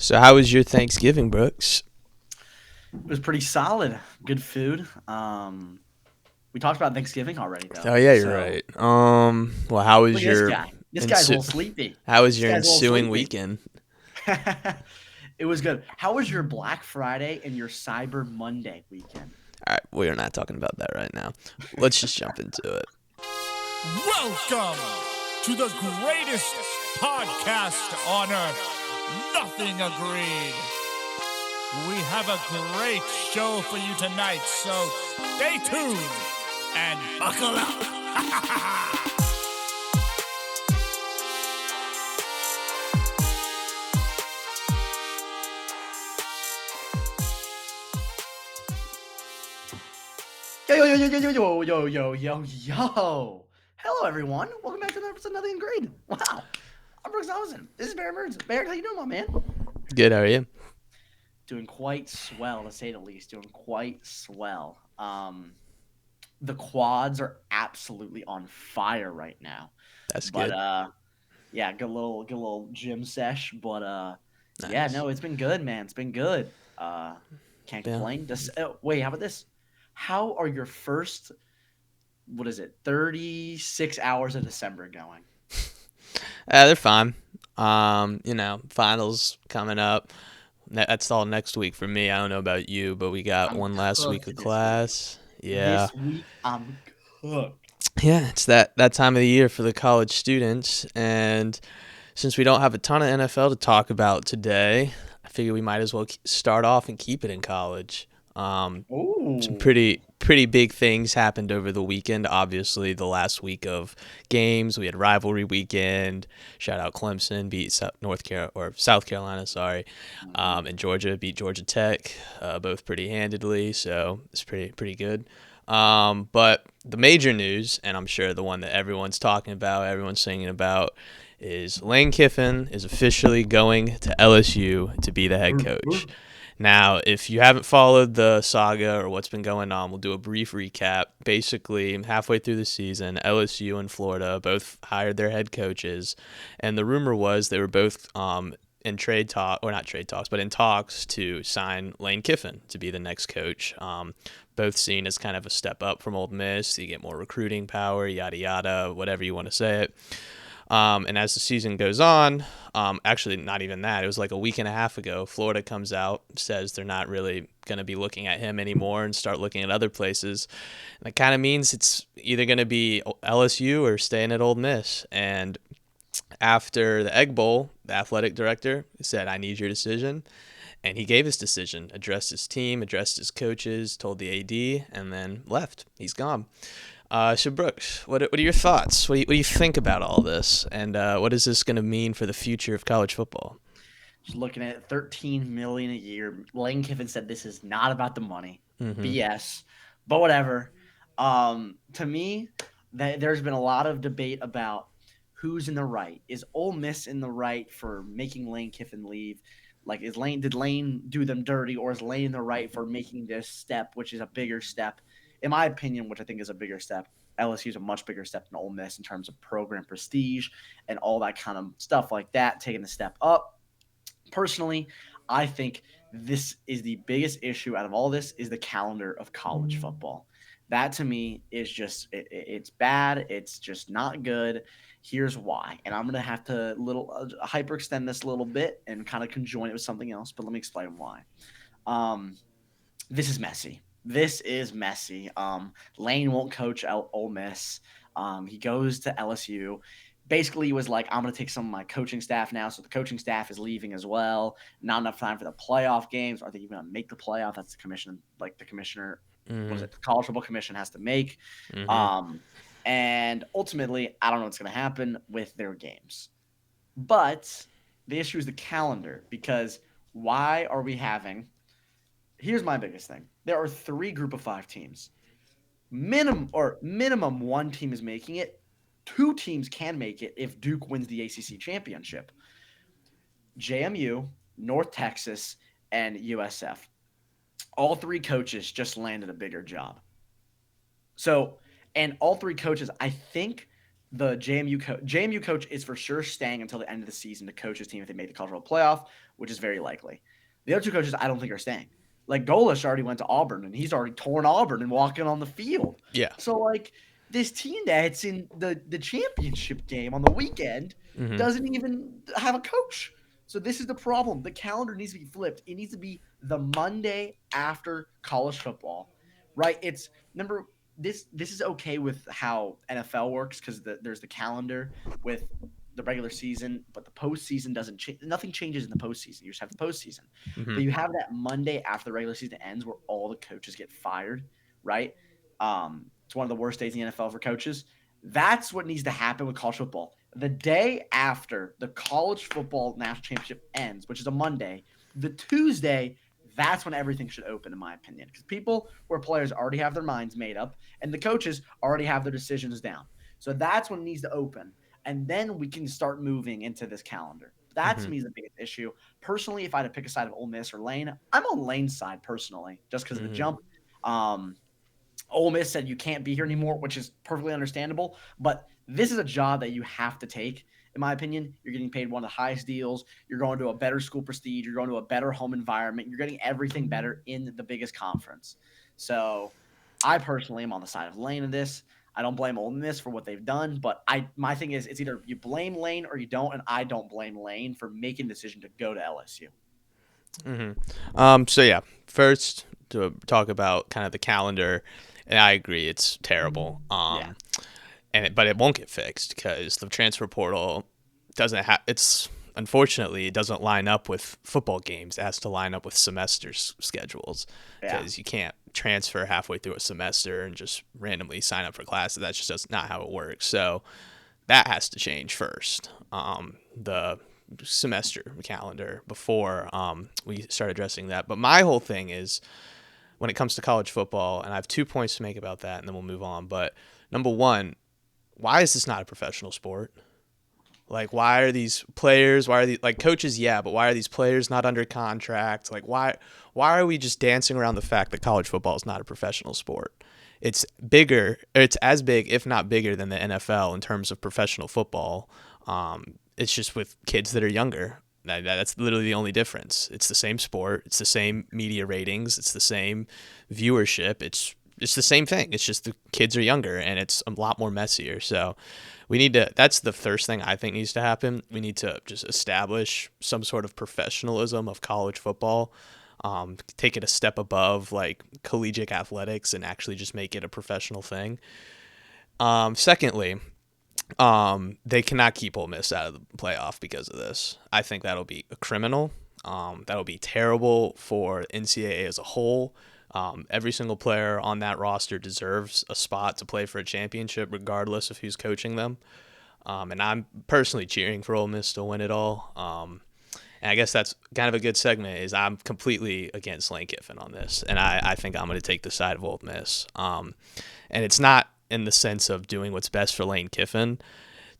So how was your Thanksgiving, Brooks? It was pretty solid. Good food. We talked about Thanksgiving already Oh though. yeah, you're So right. Well, how was look at this your guy. This guy's a ensu- little sleepy. how was This your guy's a little ensuing sleepy. weekend? It was good. How was your Black Friday and your Cyber Monday weekend? All right, we are not talking about that right now. Let's just jump into it. Welcome to the greatest podcast on earth. Nothing agreed. We have a great show for you tonight, so stay tuned and buckle up. Yo. Hello everyone. Welcome back to another episode of Nothing Agreed. Wow. I'm Brooks Allison. This is Barrett Burns. Barrett, how you doing, my man? Good, how are you? Doing quite swell, to say the least. Doing quite swell. The quads are absolutely on fire right now. That's But good. yeah, good little gym sesh. But yeah, Nice. no, it's been good, man. It's been good. Can't Yeah. complain. Wait, how about this? How are your first, what is it, 36 hours of December going? They're fine. Finals coming up. That's all next week for me. I don't know about you, but we got I'm one last week cooked of this week. class. Yeah. This week I'm cooked. Yeah, it's that time of the year for the college students, and since we don't have a ton of NFL to talk about today, I figure we might as well start off and keep it in college. Some Ooh. pretty big things happened over the weekend. Obviously, the last week of games, we had rivalry weekend. Shout out Clemson beat South Carolina, sorry, Mhm. and Georgia beat Georgia Tech, both pretty handedly. So it's pretty good. But the major news, and I'm sure the one that everyone's talking about, everyone's singing about, is Lane Kiffin is officially going to LSU to be the head coach. Now, if you haven't followed the saga or what's been going on, we'll do a brief recap. Basically, halfway through the season, LSU and Florida both hired their head coaches, and the rumor was they were both in trade talk, or not trade talks, but in talks to sign Lane Kiffin to be the next coach. Both seen as kind of a step up from Old Miss. You get more recruiting power, yada yada, whatever you want to say it. And as the season goes on, actually, not even that. It was like a week and a half ago. Florida comes out, says they're not really going to be looking at him anymore and start looking at other places. And that kind of means it's either going to be LSU or staying at Old Miss. And after the Egg Bowl, the athletic director said, I need your decision. And he gave his decision, addressed his team, addressed his coaches, told the AD, and then left. He's gone. So Brooks, what are your thoughts? What do you think about all this, and what is this going to mean for the future of college football? Just looking at 13 million a year. Lane Kiffin said this is not about the money. Mm-hmm. BS. But whatever. To me, there's been a lot of debate about who's in the right. Is Ole Miss in the right for making Lane Kiffin leave? Like, did Lane do them dirty, or is Lane in the right for making this step, which is a bigger step, in my opinion, which I think is a bigger step. LSU is a much bigger step than Ole Miss in terms of program prestige and all that kind of stuff like that, taking the step up. Personally, I think this is the biggest issue out of all this is the calendar of college football. That to me is just it's bad. It's just not good. Here's why, and I'm gonna have to little hyperextend this a little bit and kind of conjoin it with something else. But let me explain why. Um, this is messy. This is messy. Lane won't coach Ole Miss. He goes to LSU. Basically, he was like, I'm going to take some of my coaching staff now. So the coaching staff is leaving as well. Not enough time for the playoff games. Are they even going to make the playoff? That's the commission, like the commissioner, what is Mm-hmm. it? The College Football Commission has to make. Mm-hmm. Um, and ultimately, I don't know what's going to happen with their games. But the issue is the calendar because why are we having here's my biggest thing. There are three group of five teams. Minimum one team is making it. Two teams can make it if Duke wins the ACC championship. JMU, North Texas, and USF. All three coaches just landed a bigger job. So, and all three coaches, I think the JMU coach is for sure staying until the end of the season to coach his team if they make the college football playoff, which is very likely. The other two coaches I don't think are staying. Like Golish already went to Auburn and he's already torn Auburn and walking on the field. Yeah. So like this team that's in the championship game on the weekend Mm-hmm. doesn't even have a coach. So this is the problem. The calendar needs to be flipped. It needs to be the Monday after college football, right? It's number this is okay with how NFL works because there's the calendar with the regular season, but the postseason doesn't change. Nothing changes in the postseason. You just have the postseason. Mm-hmm. But you have that Monday after the regular season ends where all the coaches get fired, right? It's one of the worst days in the NFL for coaches. That's what needs to happen with college football. The day after the college football national championship ends, which is a Monday, the Tuesday, that's when everything should open, in my opinion. Because people where players already have their minds made up and the coaches already have their decisions down. So that's when it needs to open. And then we can start moving into this calendar. That Mm-hmm. to me is the biggest issue. Personally, if I had to pick a side of Ole Miss or Lane, I'm on Lane's side personally, just because of the Mm-hmm. jump. Ole Miss said you can't be here anymore, which is perfectly understandable. But this is a job that you have to take, in my opinion. You're getting paid one of the highest deals. You're going to a better school prestige. You're going to a better home environment. You're getting everything better in the biggest conference. So I personally am on the side of Lane in this. I don't blame Ole Miss for what they've done, but my thing is it's either you blame Lane or you don't, and I don't blame Lane for making the decision to go to LSU. Mm-hmm. So yeah, first to talk about kind of the calendar, and I agree it's terrible. Yeah. But it won't get fixed because the transfer portal doesn't have. It's unfortunately it doesn't line up with football games. It has to line up with semester schedules Yeah. because you can't transfer halfway through a semester and just randomly sign up for classes. That's just not how it works. So that has to change first. The semester calendar before we start addressing that. But my whole thing is when it comes to college football, and I have 2 points to make about that, and then we'll move on. But number one, why is this not a professional sport? Like, why are these players? Why are these like coaches? Yeah, but why are these players not under contract? Like, why are we just dancing around the fact that college football is not a professional sport? It's bigger. It's as big, if not bigger, than the NFL in terms of professional football. It's just with kids that are younger. That's literally the only difference. It's the same sport. It's the same media ratings. It's the same viewership. It's the same thing. It's just the kids are younger and it's a lot more messier. So we need to. That's the first thing I think needs to happen. We need to just establish some sort of professionalism of college football. Take it a step above like collegiate athletics and actually just make it a professional thing. Secondly, they cannot keep Ole Miss out of the playoff because of this. I think that'll be a criminal. That'll be terrible for NCAA as a whole. Every single player on that roster deserves a spot to play for a championship, regardless of who's coaching them. And I'm personally cheering for Ole Miss to win it all. And I guess that's kind of a good segment. Is I'm completely against Lane Kiffin on this, and I think I'm going to take the side of Ole Miss. And it's not in the sense of doing what's best for Lane Kiffin.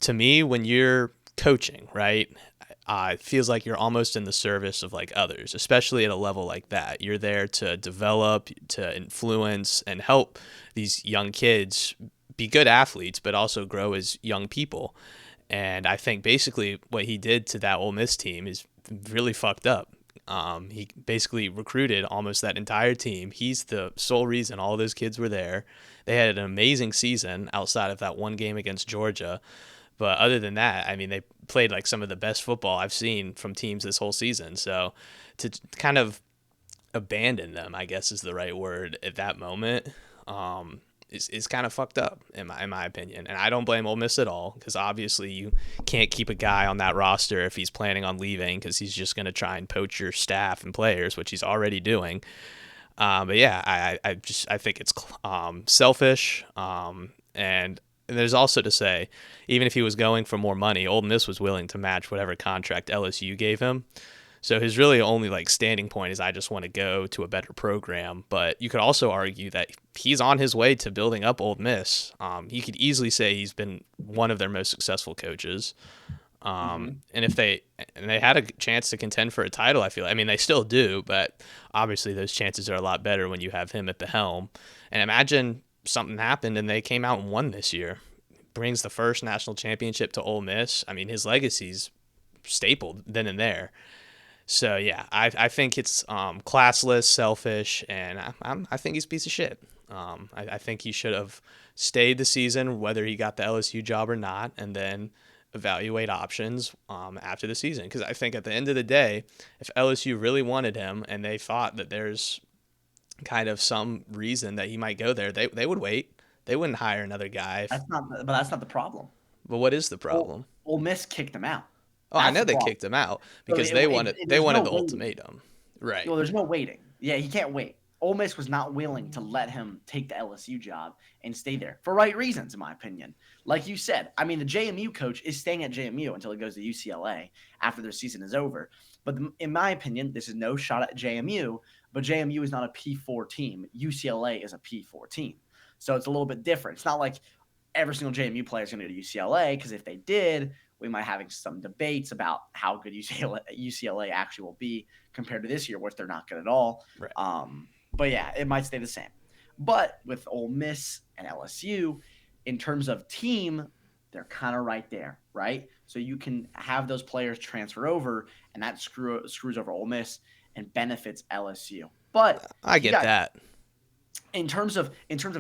To me, when you're coaching, right, it feels like you're almost in the service of like others, especially at a level like that. You're there to develop, to influence, and help these young kids be good athletes, but also grow as young people. And I think basically what he did to that Ole Miss team is really fucked up. He basically recruited almost that entire team. He's the sole reason all those kids were there. They had an amazing season outside of that one game against Georgia. But other than that, I mean, they played like some of the best football I've seen from teams this whole season. So to kind of abandon them, I guess is the right word at that moment, is kind of fucked up in my opinion. And I don't blame Ole Miss at all because obviously you can't keep a guy on that roster if he's planning on leaving because he's just going to try and poach your staff and players, which he's already doing. But yeah, I think it's selfish. And there's also to say, even if he was going for more money, Ole Miss was willing to match whatever contract LSU gave him. So his really only like standing point is I just want to go to a better program. But you could also argue that he's on his way to building up Ole Miss. You could easily say he's been one of their most successful coaches. And if they had a chance to contend for a title, I feel I mean they still do, but obviously those chances are a lot better when you have him at the helm. And imagine something happened and they came out and won this year. brings the first national championship to Ole Miss, I mean, his legacy's stapled then and there. So yeah, I think it's classless, selfish, and I think he's a piece of shit. I think he should have stayed the season, whether he got the LSU job or not, and then evaluate options after the season. Because I think at the end of the day, if LSU really wanted him and they thought that there's kind of some reason that he might go there, they would wait. They wouldn't hire another guy. That's not the problem. But what is the Ole, problem? Ole Miss kicked him out. Oh, I That's know the they problem. kicked him out So because they there's no the waiting. ultimatum. Right. Well, there's no waiting. Yeah, he can't wait. Ole Miss was not willing to let him take the LSU job and stay there for right reasons, in my opinion. Like you said, I mean, the JMU coach is staying at JMU until he goes to UCLA after their season is over. But in my opinion, this is no shot at JMU, but JMU is not a P4 team. UCLA is a P4 team. So it's a little bit different. It's not like every single JMU player is going to go to UCLA, because if they did, we might having some debates about how good UCLA actually will be compared to this year, which they're not good at all. Right. But yeah, it might stay the same. But with Ole Miss and LSU, in terms of team, they're kind of right there, right? So you can have those players transfer over, and that screws over Ole Miss and benefits LSU. But I get that. In terms of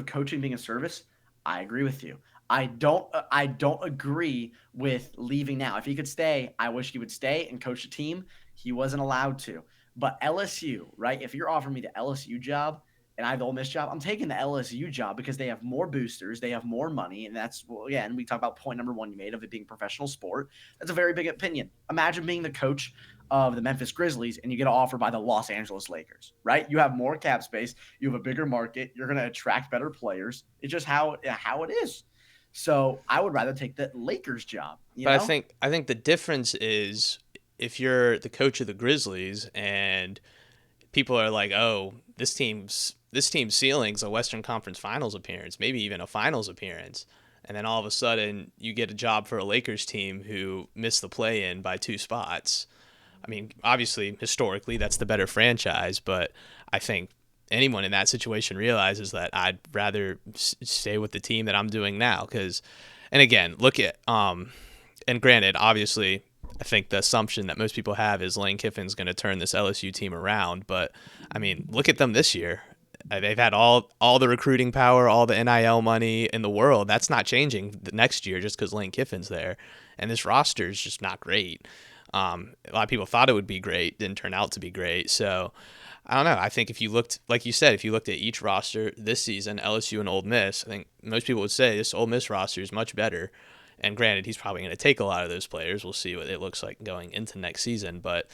coaching being a service, I agree with you. I don't agree with leaving now. If he could stay, I wish he would stay and coach the team. He wasn't allowed to. But LSU, right? If you're offering me the LSU job and I have the Ole Miss job, I'm taking the LSU job because they have more boosters, they have more money, and that's, well, again, we talk about point number one you made of it being a professional sport. That's a very big opinion. Imagine being the coach of the Memphis Grizzlies and you get an offer by the Los Angeles Lakers, right? You have more cap space, you have a bigger market, you're going to attract better players. It's just how it is. So I would rather take the Lakers job. But I think the difference is if you're the coach of the Grizzlies and people are like, oh, this team's ceiling's a Western Conference Finals appearance, maybe even a Finals appearance, and then all of a sudden you get a job for a Lakers team who missed the play-in by 2 spots. I mean, obviously, historically, that's the better franchise, but I think anyone in that situation realizes that I'd rather stay with the team that I'm doing now. And again, look at, and granted, obviously, I think the assumption that most people have is Lane Kiffin's going to turn this LSU team around. But, I mean, look at them this year. They've had all the recruiting power, all the NIL money in the world. That's not changing the next year just because Lane Kiffin's there. And this roster is just not great. A lot of people thought it would be great, didn't turn out to be great. So I don't know. I think if you looked, like you said, if you looked at each roster this season, LSU and Ole Miss, I think most people would say this Ole Miss roster is much better. And granted, he's probably going to take a lot of those players. We'll see what it looks like going into next season. But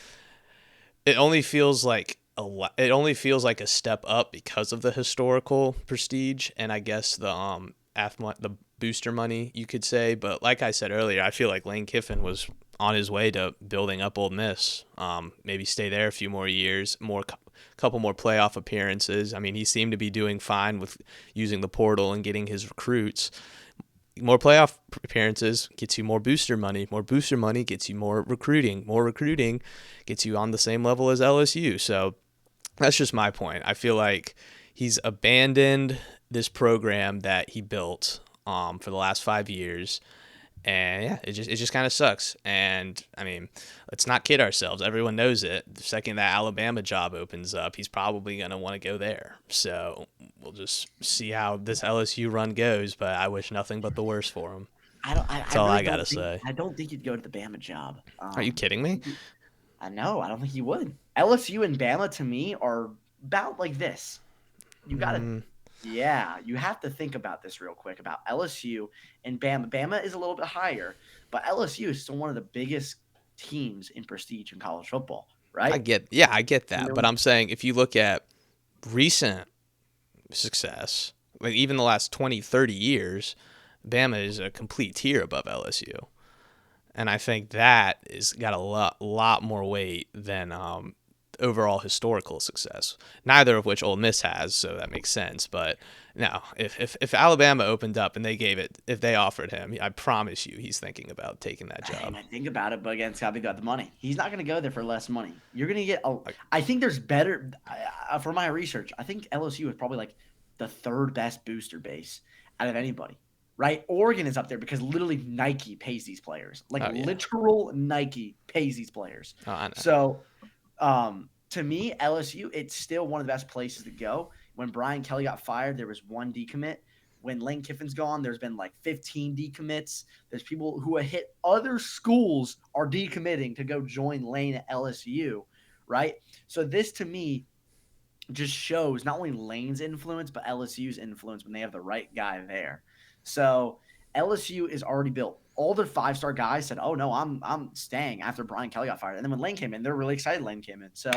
it only feels like a step up because of the historical prestige and I guess the booster money, you could say. But like I said earlier, I feel like Lane Kiffin was on his way to building up Ole Miss. Maybe stay there a few more years, couple more playoff appearances. I mean, he seemed to be doing fine with using the portal and getting his recruits. More playoff appearances gets you more booster money. More booster money gets you more recruiting. More recruiting gets you on the same level as LSU. So that's just my point. I feel like he's abandoned this program that he built for the last 5 years. And yeah, it just kind of sucks. And I mean, let's not kid ourselves. Everyone knows it. The second that Alabama job opens up, he's probably going to want to go there. So we'll just see how this LSU run goes. But I wish nothing but the worst for him. That's all I got to say. I don't think he'd go to the Bama job. Are you kidding me? I know. I don't think he would. LSU and Bama to me are about like this. You got to. Yeah, you have to think about this real quick about LSU and Bama. Bama is a little bit higher, but LSU is still one of the biggest teams in prestige in college football, right? I get that. But I'm saying if you look at recent success, like even the last 20, 30 years, Bama is a complete tier above LSU. And I think that is got a lot more weight than overall historical success, neither of which Ole Miss has, so that makes sense. But no, if Alabama opened up and if they offered him, I promise you he's thinking about taking that job. I think about it, but again, it's got to be about the money. He's not going to go there for less money. You're going to get I think there's better for my research. I think LSU is probably like the third best booster base out of anybody. right? Oregon is up there because literally Nike pays these players. Like Oh yeah. literal Nike pays these players. Oh, I know. So to me, LSU, it's still one of the best places to go. When Brian Kelly got fired, there was one decommit. When Lane Kiffin's gone, there's been like 15 decommits. There's people who have hit other schools are decommitting to go join Lane at LSU, right? So this to me just shows not only Lane's influence, but LSU's influence when they have the right guy there. So LSU is already built. All the 5-star guys said, "Oh no, I'm staying." After Brian Kelly got fired, and then when Lane came in, they're really excited. Lane came in, so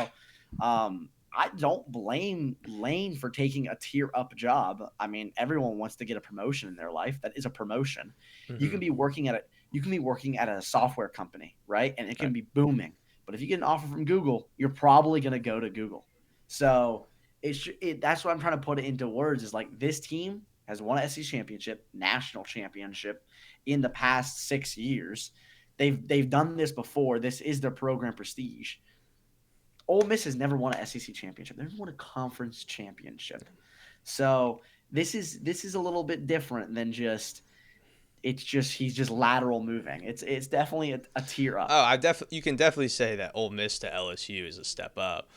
I don't blame Lane for taking a tier up job. I mean, everyone wants to get a promotion in their life. That is a promotion. You can Mm-hmm. be working at a software company, right? And it can Right. be booming. But if you get an offer from Google, you're probably going to go to Google. So that's what I'm trying to put it into words is like this team has won a SEC championship, national championship in the past 6 years. They've done this before. This is their program prestige. Ole Miss has never won a SEC championship. They've won a conference championship. So this is a little bit different than just it's just he's just lateral moving. It's definitely a tier Oh, up. you can definitely say that Ole Miss to LSU is a step up.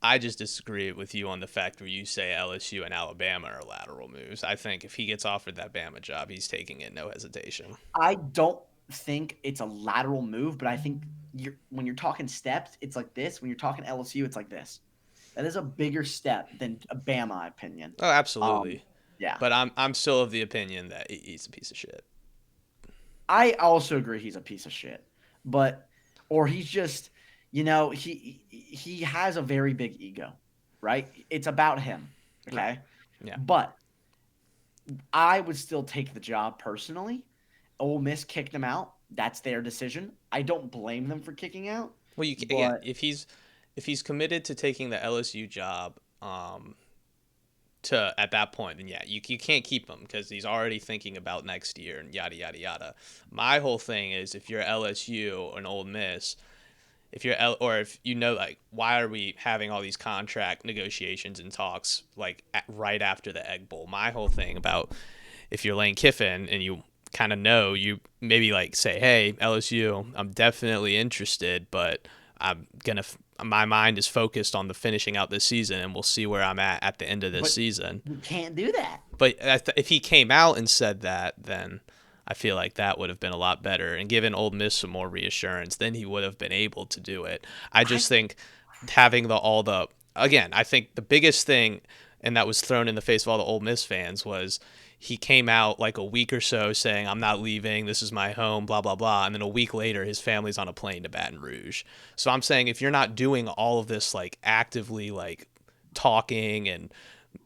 I just disagree with you on the fact where you say LSU and Alabama are lateral moves. I think if he gets offered that Bama job, he's taking it no hesitation. I don't think it's a lateral move, but I think when you're talking steps, it's like this. When you're talking LSU, it's like this. That is a bigger step than a Bama opinion. Oh, Um, absolutely. yeah, But I'm still of the opinion that he's a piece of shit. I also agree he's a piece of shit, but or he's just, he has a very big ego, right? It's about him, Right. okay? Yeah. But I would still take the job personally. Ole Miss kicked him out. That's their decision. I don't blame them for kicking out, Well, you again, but if he's committed to taking the LSU job, to at that point, then yeah, you can't keep him because he's already thinking about next year and yada yada yada. My whole thing is if you're LSU or an Old Miss, if you're or if you know like why are we having all these contract negotiations and talks like right after the Egg Bowl? My whole thing about if you're Lane Kiffin and you kind of know you maybe like say, hey LSU, I'm definitely interested, but I'm gonna my mind is focused on the finishing out this season, and we'll see where I'm at the end of this but season. you can't do that. But if he came out and said that, then I feel like that would have been a lot better and given Old Miss some more reassurance. Then he would have been able to do it. I I just think having the again, I think the biggest thing and that was thrown in the face of all the Old Miss fans was he came out like a week or so saying I'm not leaving, this is my home, blah blah blah, and then a week later his family's on a plane to Baton Rouge. So I'm saying if you're not doing all of this like actively like talking and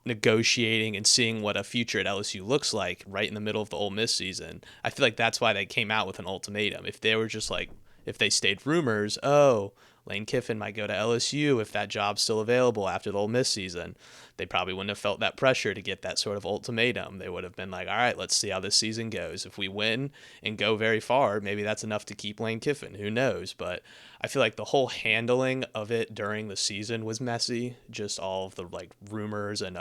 negotiating and seeing what a future at LSU looks like right in the middle of the Ole Miss season. I feel like that's why they came out with an ultimatum. If they were just like, if they stayed rumors, oh, Lane Kiffin might go to LSU if that job's still available after the Ole Miss season, they probably wouldn't have felt that pressure to get that sort of ultimatum. They would have been like, all right, let's see how this season goes. If we win and go very far, maybe that's enough to keep Lane Kiffin. Who knows? But I feel like the whole handling of it during the season was messy. Just all of the like rumors and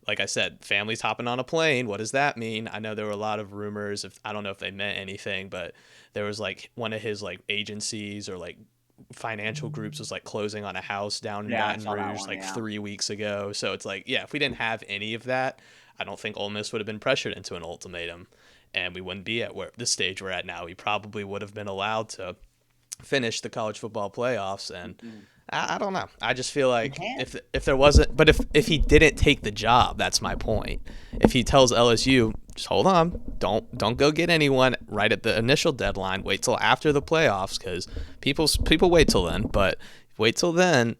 like I said, families hopping on a plane. What does that mean? I know there were a lot of rumors. If I don't know if they meant anything, but there was like one of his like agencies or like financial groups was like closing on a house down in Yeah, I Baton saw that Rouge one. like Yeah, 3 weeks ago. So it's like, yeah, if we didn't have any of that, I don't think Ole Miss would have been pressured into an ultimatum, and we wouldn't be at where the stage we're at now. We probably would have been allowed to finish the college football playoffs, and I don't know. I just feel you like can. if there wasn't, but if he didn't take the job, that's my point. If he tells LSU, just hold on, don't go get anyone right at the initial deadline. Wait till after the playoffs because people wait till then. But wait till then,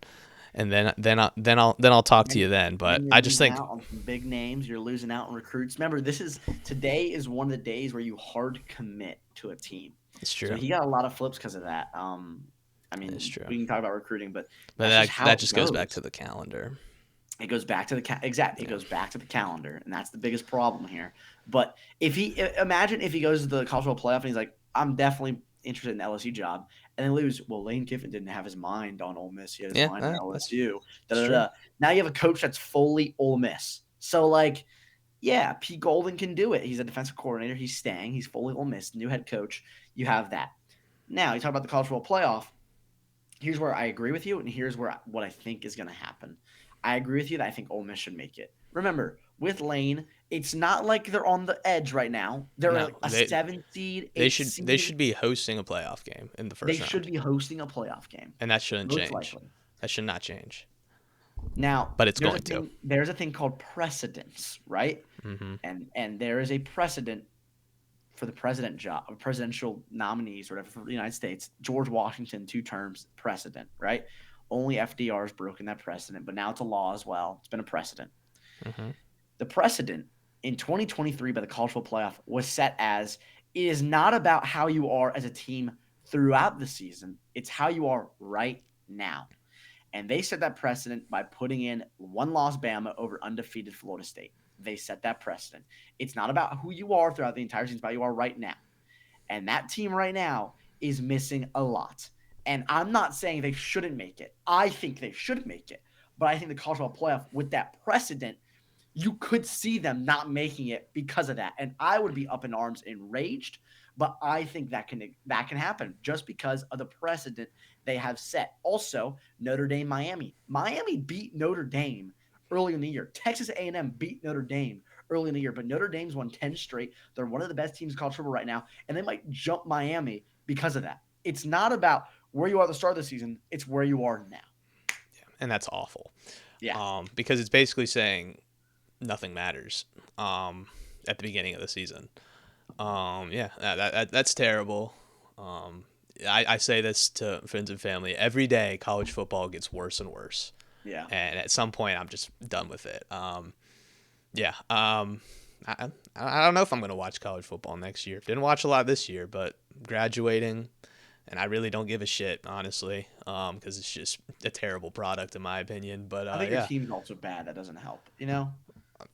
and then I'll talk to And you then. But then you're I just losing think out on some big names. You're losing out on recruits. Remember, today is one of the days where you hard commit to a team. it's So true. he got a lot of flips because of that. I It's mean, true. we can talk about recruiting, but But that's just how that it just goes back to goes. the calendar. It goes back to exactly. It Yeah. goes back to the calendar, and that's the biggest problem here. But if imagine if he goes to the college football playoff and he's like, I'm definitely interested in the LSU job, and then lose. Well, Lane Kiffin didn't have his mind on Ole Miss; he had his mind on That's LSU. Da it's da true. da. Now you have a coach that's fully Ole Miss. So like, Yeah, Pete Golden can do it. He's a defensive coordinator. He's staying. He's fully Ole Miss, new head coach. You have that. Now, you talk about the college football playoff. Here's where I agree with you, and here's what I think is going to happen. I agree with you that I think Ole Miss should make it. Remember, with Lane, it's not like they're on the edge right now. They're No, like a 7 seed, they 8 should they seed. should be hosting a playoff game in the They first should round, be hosting a playoff game, and that shouldn't most change. likely. That should not change, Now, but it's going to. there's a thing called precedence, right? Mm-hmm. And there is a precedent for the presidential nominees or whatever for the United States. George Washington, 2 terms, precedent, right? Only FDR has broken that precedent, but now it's a law as well. It's been a precedent. Mm-hmm. The precedent in 2023 by the college football playoff was set as it is not about how you are as a team throughout the season. It's how you are right now. And they set that precedent by putting in 1-loss Bama over undefeated Florida State. They set that precedent. It's not about who you are throughout the entire season, it's about who you are right now. And that team right now is missing a lot. And I'm not saying they shouldn't make it. I think they should make it. But I think the college football playoff, with that precedent, you could see them not making it because of that. And I would be up in arms, enraged. But I think that can happen just because of the precedent they have set. Also, Notre Dame, Miami. Miami beat Notre Dame early in the year. Texas A&M beat Notre Dame early in the year, but Notre Dame's won 10 straight. They're one of the best teams in college football right now, and they might jump Miami because of that. It's not about where you are at the start of the season. It's where you are now. And that's awful. Yeah. Because it's basically saying nothing matters at the beginning of the season. That's terrible. I say this to friends and family every day. College football gets worse and worse. Yeah. And at some point, I'm just done with it. I don't know if I'm going to watch college football next year. Didn't watch a lot this year, but graduating, and I really don't give a shit, honestly, because it's just a terrible product in my opinion. But I think your team's also bad. That doesn't help,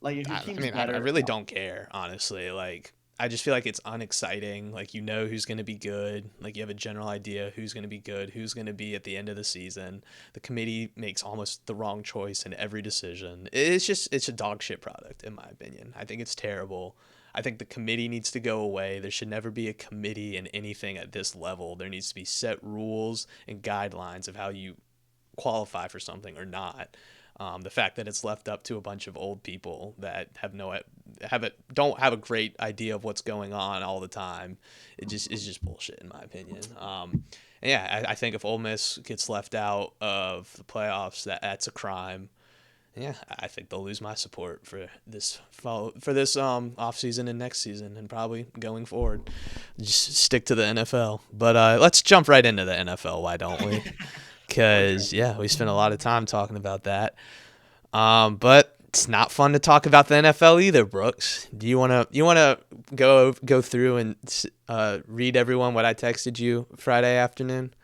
Like if your team's better, I really don't care, honestly. Like, I just feel like it's unexciting. Like, you know who's going to be good. Like, you have a general idea who's going to be good, who's going to be at the end of the season. The committee makes almost the wrong choice in every decision. It's a dog shit product, in my opinion. I think it's terrible. I think the committee needs to go away. There should never be a committee in anything at this level. There needs to be set rules and guidelines of how you qualify for something or not. The fact that it's left up to a bunch of old people that don't have a great idea of what's going on all the time, is just bullshit in my opinion. I think if Ole Miss gets left out of the playoffs, that's a crime. Yeah, I think they'll lose my support for this off season and next season, and probably going forward. Just stick to the NFL. But let's jump right into the NFL. Why don't we? Because we spent a lot of time talking about that. But it's not fun to talk about the NFL either, Brooks. Do you wanna go through and read everyone what I texted you Friday afternoon?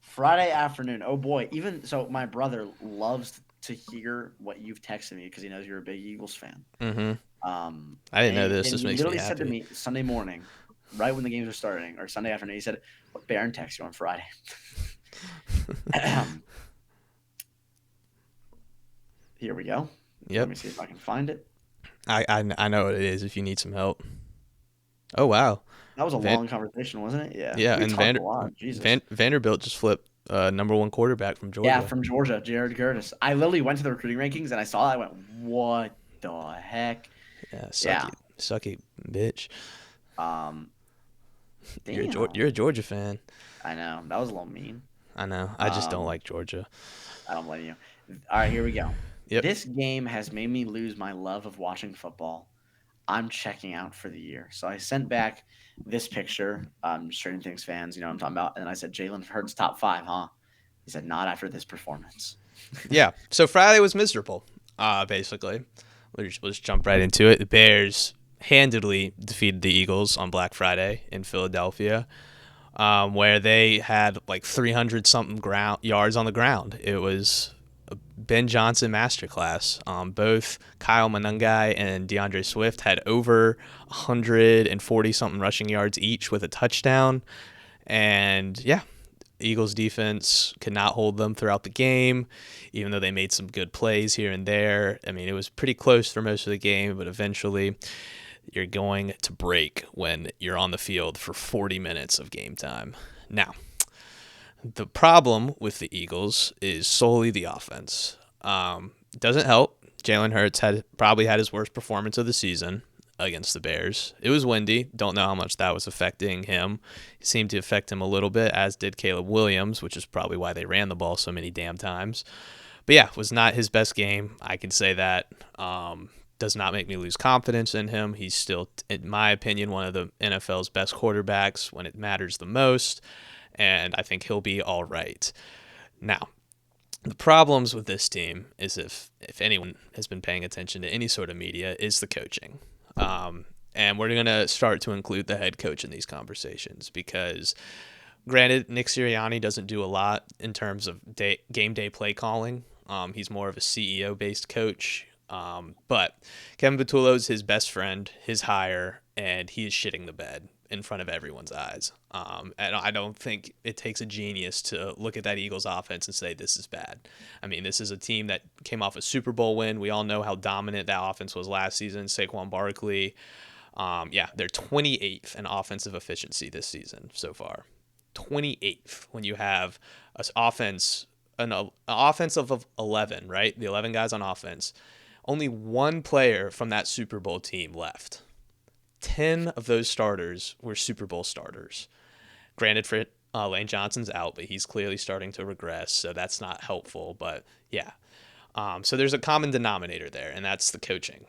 Friday afternoon. Oh boy! Even so, my brother loves to hear what you've texted me because he knows you're a big Eagles fan. Mm-hmm. I didn't know this. This makes me happy. He literally said to me Sunday morning, right when the games were starting, or Sunday afternoon, he said, "What Baron text you on Friday?" Here we go. Yep. Let me see if I can find it. I know what it is if you need some help. Oh, wow. That was a long conversation, wasn't it? Yeah. Yeah, we and Vanderbilt just flipped number 1 quarterback from Georgia. Yeah, from Georgia, Jared Curtis. I literally went to the recruiting rankings and I saw that. I went, what the heck? Yeah, sucky bitch. Damn. You're a Georgia fan. I know. That was a little mean. I know. I just don't like Georgia. I don't blame you. All right, here we go. Yep. This game has made me lose my love of watching football. I'm checking out for the year. So I sent back this picture. Stranger Things fans, you know what I'm talking about. And I said, Jalen Hurts top 5, huh? He said, not after this performance. Yeah. So Friday was miserable, basically. Let's jump right into it. The Bears handedly defeated the Eagles on Black Friday in Philadelphia, where they had like 300-something yards on the ground. It was a Ben Johnson masterclass. Both Kyle Monangai and DeAndre Swift had over 140-something rushing yards each with a touchdown. And, Eagles defense could not hold them throughout the game, even though they made some good plays here and there. I mean, it was pretty close for most of the game, but eventually you're going to break when you're on the field for 40 minutes of game time. Now, the problem with the Eagles is solely the offense. Doesn't help. Jalen Hurts probably had his worst performance of the season against the Bears. It was windy. Don't know how much that was affecting him. It seemed to affect him a little bit, as did Caleb Williams, which is probably why they ran the ball so many damn times. But yeah, was not his best game. I can say that. Does not make me lose confidence in him. He's still, in my opinion, one of the NFL's best quarterbacks when it matters the most, and I think he'll be all right. Now, the problems with this team is if anyone has been paying attention to any sort of media, is the coaching. And we're going to start to include the head coach in these conversations because, granted, Nick Sirianni doesn't do a lot in terms of game day play calling. He's more of a CEO-based coach. But Kevin Patullo is his best friend, his hire, and he is shitting the bed in front of everyone's eyes. And I don't think it takes a genius to look at that Eagles offense and say this is bad. I mean, this is a team that came off a Super Bowl win. We all know how dominant that offense was last season. Saquon Barkley. They're 28th in offensive efficiency this season so far. 28th when you have an offense of 11, right? The 11 guys on offense. Only one player from that Super Bowl team left. 10 of those starters were Super Bowl starters. Granted, Lane Johnson's out, but he's clearly starting to regress, so that's not helpful. But yeah, so there's a common denominator there, and that's the coaching.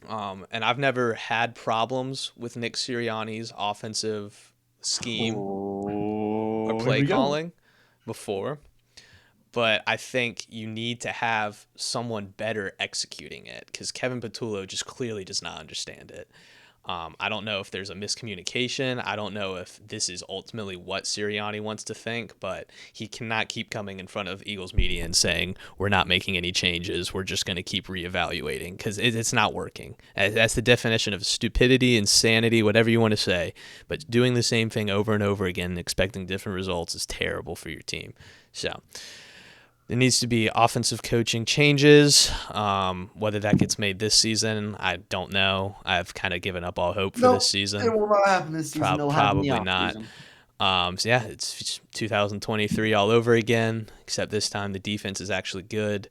And I've never had problems with Nick Sirianni's offensive scheme or play calling before. But I think you need to have someone better executing it because Kevin Patullo just clearly does not understand it. I don't know if there's a miscommunication. I don't know if this is ultimately what Sirianni wants to think, but he cannot keep coming in front of Eagles media and saying, we're not making any changes. We're just going to keep reevaluating because it's not working. That's the definition of stupidity, insanity, whatever you want to say. But doing the same thing over and over again and expecting different results is terrible for your team. So there needs to be offensive coaching changes. Whether that gets made this season, I don't know. I've kind of given up all hope for this season. It will not happen this season. Probably not. So yeah, it's 2023 all over again, except this time the defense is actually good.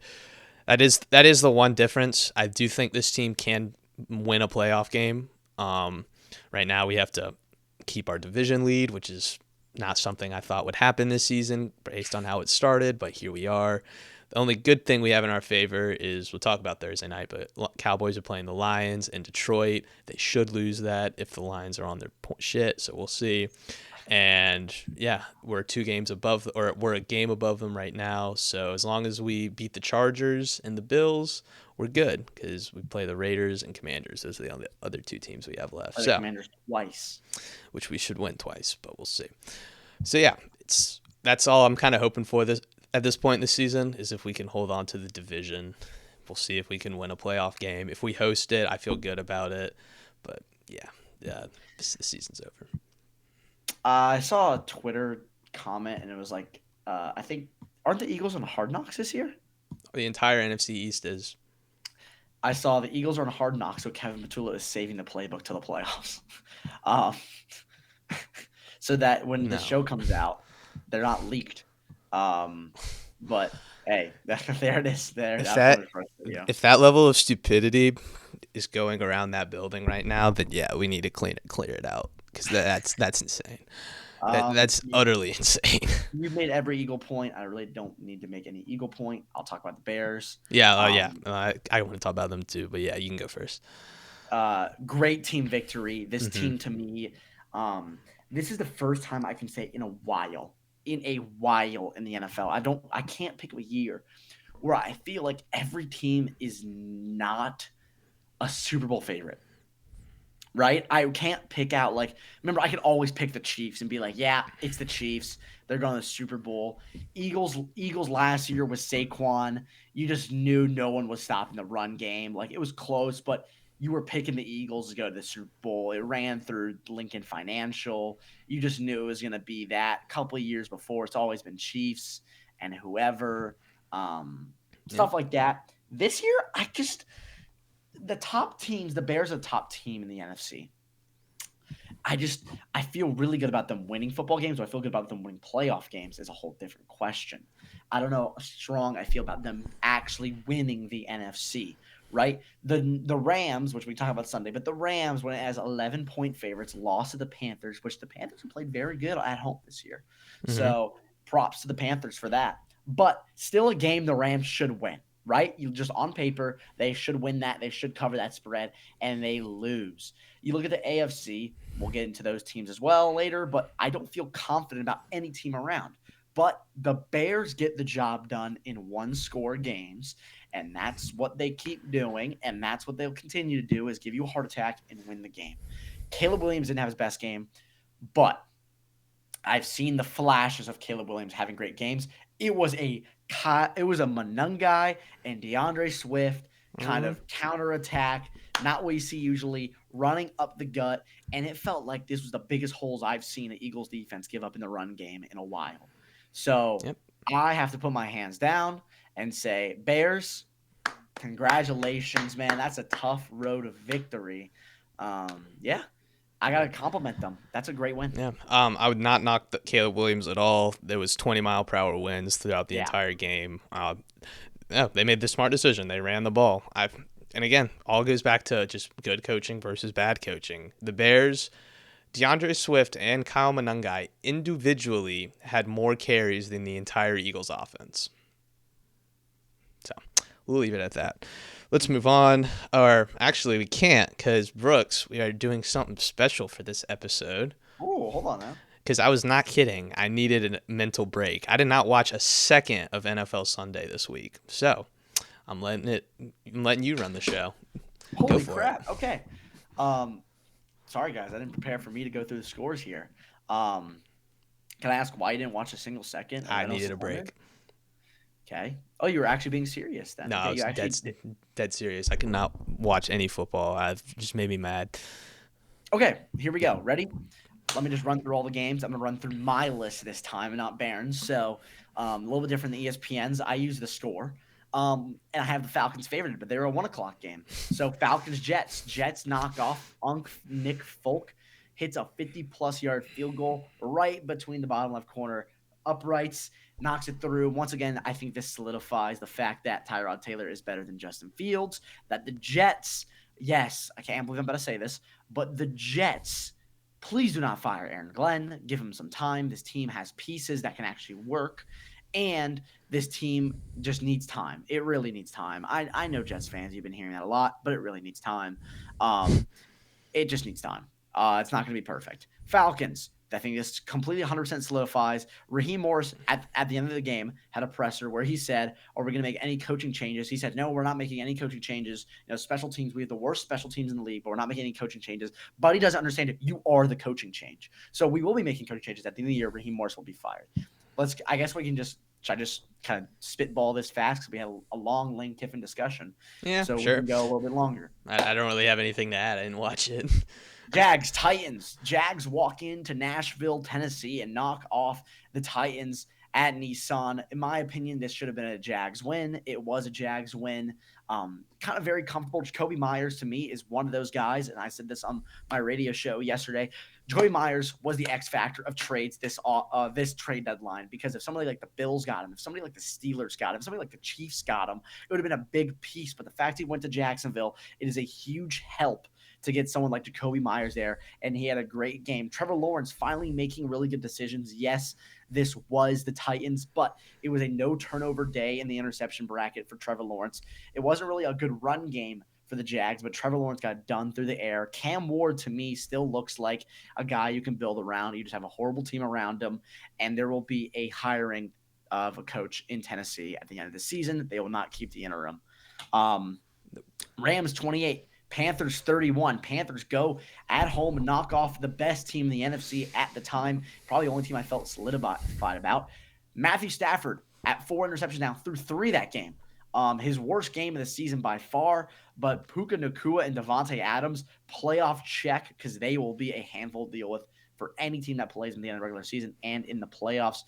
That is the one difference. I do think this team can win a playoff game. Right now we have to keep our division lead, which is not something I thought would happen this season based on how it started, but here we are. The only good thing we have in our favor is we'll talk about Thursday night, but Cowboys are playing the Lions in Detroit. They should lose that if the Lions are on their shit, so we'll see. And yeah, we're a game above them right now. So as long as we beat the Chargers and the Bills, we're good because we play the Raiders and Commanders. Those are the only other two teams we have left. So Commanders twice, which we should win twice, but we'll see. So yeah, that's all I'm kind of hoping for at this point in the season is if we can hold on to the division. We'll see if we can win a playoff game. If we host it, I feel good about it. But yeah, the season's over. I saw a Twitter comment and it was like, I think aren't the Eagles on Hard Knocks this year? The entire NFC East is. I saw the Eagles are on Hard Knocks, so Kevin Patullo is saving the playbook to the playoffs. So that when the show comes out, they're not leaked. But hey, there it is. If that level of stupidity is going around that building right now, then yeah, we need to clear it out because that's insane. That's utterly insane. You've made every Eagle point. I really don't need to make any Eagle point. I'll talk about the Bears. Yeah, I want to talk about them too, but yeah, you can go first. Great team victory. This team to me, this is the first time I can say in a while in the NFL. I can't pick a year where I feel like every team is not a Super Bowl favorite. Right? I can't pick out remember I could always pick the Chiefs and be like, yeah, it's the Chiefs. They're going to the Super Bowl. Eagles last year with Saquon. You just knew no one was stopping the run game. It was close, but you were picking the Eagles to go to the Super Bowl. It ran through Lincoln Financial. You just knew it was going to be that. A couple of years before, it's always been Chiefs and whoever, Yep. stuff like that. This year, the top teams, the Bears are the top team in the NFC. I feel really good about them winning football games. Do I feel good about them winning playoff games is a whole different question. I don't know how strong I feel about them actually winning the NFC, right? The Rams, which we talk about Sunday, but the Rams went as 11-point favorites, lost to the Panthers, which the Panthers have played very good at home this year. Mm-hmm. So props to the Panthers for that. But still a game the Rams should win, right? You just on paper, they should win that. They should cover that spread, and they lose. You look at the AFC, we'll get into those teams as well later, but I don't feel confident about any team around. But the Bears get the job done in one-score games, and that's what they keep doing, and that's what they'll continue to do is give you a heart attack and win the game. Caleb Williams didn't have his best game, but I've seen the flashes of Caleb Williams having great games. It was a Monungai and DeAndre Swift kind of counterattack, not what you see usually, running up the gut, and it felt like this was the biggest holes I've seen an Eagles defense give up in the run game in a while. So Yep. I have to put my hands down and say, Bears, congratulations, man. That's a tough road of victory. Yeah, I got to compliment them. That's a great win. Yeah. I would not knock Caleb Williams at all. There was 20-mile-per-hour winds throughout the entire game. Yeah, they made the smart decision. They ran the ball. And again, all goes back to just good coaching versus bad coaching. The Bears, DeAndre Swift and Kyle Monungai individually had more carries than the entire Eagles offense. So we'll leave it at that. Let's move on. Or actually, we can't because, Brooks, we are doing something special for this episode. Oh, hold on now. Because I was not kidding. I needed a mental break. I did not watch a second of NFL Sunday this week. So I'm letting you run the show. Holy crap. Okay. Sorry, guys. I didn't prepare for me to go through the scores here. Can I ask why you didn't watch a single second? I needed a break. Okay. Oh, you were actually being serious then. No, okay, I was dead serious. I could not watch any football. It just made me mad. Okay, here we go. Ready? Let me just run through all the games. I'm going to run through my list this time and not Barron's. So a little bit different than ESPN's. I use the score. And I have the Falcons favored, but they're a 1:00 game. So Falcons-Jets. Jets knock off Nick Folk. Hits a 50-plus yard field goal right between the bottom left corner uprights. Knocks it through. Once again, I think this solidifies the fact that Tyrod Taylor is better than Justin Fields. That the Jets, yes, I can't believe I'm about to say this, but the Jets, please do not fire Aaron Glenn. Give him some time. This team has pieces that can actually work. And this team just needs time. It really needs time. I know Jets fans, you've been hearing that a lot, but it really needs time. It just needs time. It's not going to be perfect. Falcons, I think this completely 100% solidifies. Raheem Morris, at the end of the game, had a presser where he said, are we going to make any coaching changes? He said, no, we're not making any coaching changes. Special teams, we have the worst special teams in the league, but we're not making any coaching changes. But he doesn't understand it. You are the coaching change. So we will be making coaching changes. At the end of the year, Raheem Morris will be fired. I guess we can should I just kind of spitball this fast because we had a long Lane Kiffin discussion. Yeah, so sure. We can go a little bit longer. I don't really have anything to add. I didn't watch it. Jags, Titans. Jags walk into Nashville, Tennessee, and knock off the Titans at Nissan. In my opinion, this should have been a Jags win. It was a Jags win. Kind of very comfortable. Jacoby Myers, to me, is one of those guys, and I said this on my radio show yesterday. Jacoby Myers was the X factor of trades this trade deadline, because if somebody like the Bills got him, if somebody like the Steelers got him, if somebody like the Chiefs got him, it would have been a big piece. But the fact he went to Jacksonville, it is a huge help to get someone like Jacoby Myers there, and he had a great game. Trevor Lawrence finally making really good decisions. Yes, this was the Titans, but it was a no-turnover day in the interception bracket for Trevor Lawrence. It wasn't really a good run game for the Jags, but Trevor Lawrence got done through the air. Cam Ward, to me, still looks like a guy you can build around. You just have a horrible team around him, and there will be a hiring of a coach in Tennessee at the end of the season. They will not keep the interim. Rams 28. Panthers 31. Panthers go at home and knock off the best team in the NFC at the time. Probably the only team I felt solidified about. Matthew Stafford at 4 interceptions now through 3 that game. His worst game of the season by far, but Puka Nakua and Devontae Adams, playoff check, because they will be a handful to deal with for any team that plays in the end of the regular season and in the playoffs.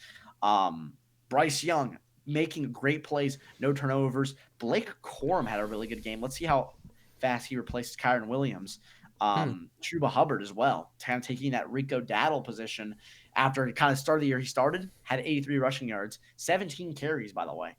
Bryce Young making great plays, no turnovers. Blake Corum had a really good game. Let's see how fast he replaces Kyron Williams. Hmm. Chuba Hubbard as well, kind of taking that Rico Daddle position after kind of started the year he started, had 83 rushing yards, 17 carries, by the way.